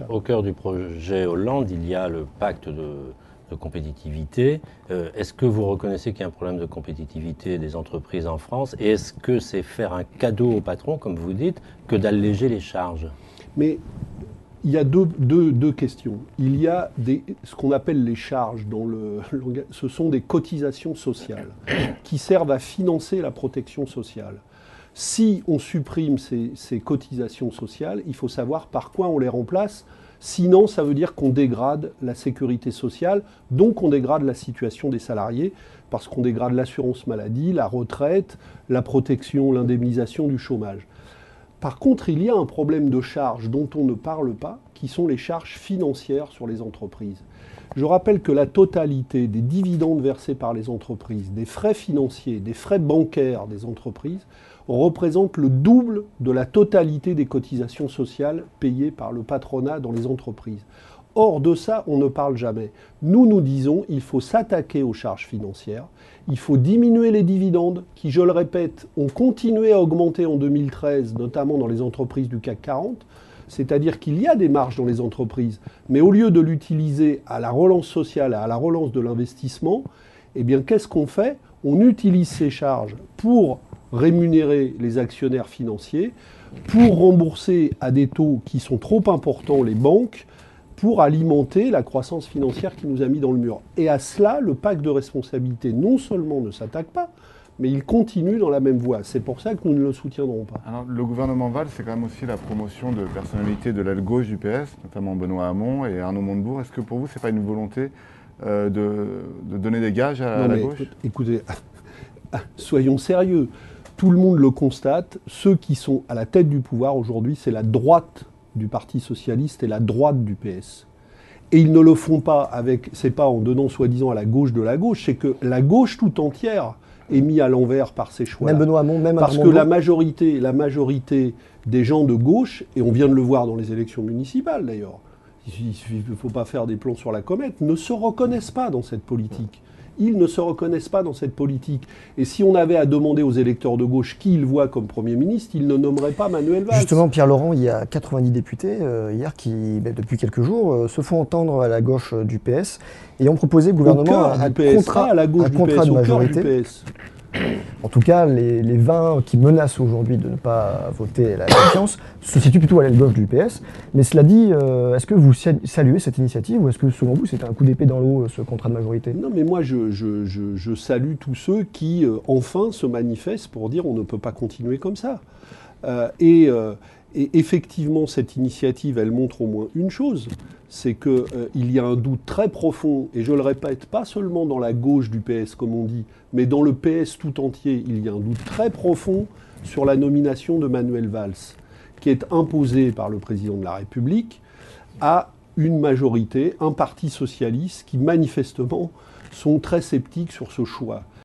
Au cœur du projet Hollande, il y a le pacte de compétitivité. Est-ce que vous reconnaissez qu'il y a un problème de compétitivité des entreprises en France? Et est-ce que c'est faire un cadeau au patron, comme vous dites, que d'alléger les charges? Mais il y a deux questions. Il y a ce qu'on appelle les charges dans le langage. Ce sont des cotisations sociales qui servent à financer la protection sociale. Si on supprime ces cotisations sociales, il faut savoir par quoi on les remplace. Sinon, ça veut dire qu'on dégrade la sécurité sociale, donc on dégrade la situation des salariés, parce qu'on dégrade l'assurance maladie, la retraite, la protection, l'indemnisation du chômage. Par contre, il y a un problème de charges dont on ne parle pas, qui sont les charges financières sur les entreprises. Je rappelle que la totalité des dividendes versés par les entreprises, des frais financiers, des frais bancaires des entreprises, représente le double de la totalité des cotisations sociales payées par le patronat dans les entreprises. Or, de ça, on ne parle jamais. Nous disons qu'il faut s'attaquer aux charges financières, il faut diminuer les dividendes, qui, je le répète, ont continué à augmenter en 2013, notamment dans les entreprises du CAC 40. C'est-à-dire qu'il y a des marges dans les entreprises, mais au lieu de l'utiliser à la relance sociale, à la relance de l'investissement, eh bien, qu'est-ce qu'on fait? On utilise ces charges pour rémunérer les actionnaires financiers, pour rembourser à des taux qui sont trop importants les banques, pour alimenter la croissance financière qui nous a mis dans le mur. Et à cela, le pacte de responsabilité non seulement ne s'attaque pas, mais il continue dans la même voie. C'est pour ça que nous ne le soutiendrons pas. Alors, le gouvernement Valls, c'est quand même aussi la promotion de personnalités de l'aile gauche du PS, notamment Benoît Hamon et Arnaud Montebourg. Est-ce que pour vous, ce n'est pas une volonté de donner des gages à la gauche? Écoutez, soyons sérieux. Tout le monde le constate. Ceux qui sont à la tête du pouvoir aujourd'hui, c'est la droite du Parti socialiste et la droite du PS. Et ils ne le font pas c'est pas en donnant soi-disant à la gauche de la gauche, c'est que la gauche tout entière est mise à l'envers par ces choix. Même Benoît Hamon, même parce que la majorité des gens de gauche, et on vient de le voir dans les élections municipales d'ailleurs, il ne faut pas faire des plans sur la comète, ne se reconnaissent pas dans cette politique. Ils ne se reconnaissent pas dans cette politique. Et si on avait à demander aux électeurs de gauche qui ils voient comme Premier ministre, ils ne nommeraient pas Manuel Valls. Justement, Pierre Laurent, il y a 90 députés hier qui, depuis quelques jours, se font entendre à la gauche du PS et ont proposé au gouvernement un contrat de majorité. En tout cas, les 20 qui menacent aujourd'hui de ne pas voter la confiance se situent plutôt à l'aile gauche du PS. Mais cela dit, est-ce que vous saluez cette initiative ou est-ce que selon vous c'était un coup d'épée dans l'eau, ce contrat de majorité? Non, mais moi je salue tous ceux qui enfin se manifestent pour dire on ne peut pas continuer comme ça. Et effectivement, cette initiative, elle montre au moins une chose, c'est qu'il y a un doute très profond, et je le répète, pas seulement dans la gauche du PS, comme on dit, mais dans le PS tout entier, il y a un doute très profond sur la nomination de Manuel Valls, qui est imposée par le président de la République à une majorité, un parti socialiste, qui manifestement sont très sceptiques sur ce choix.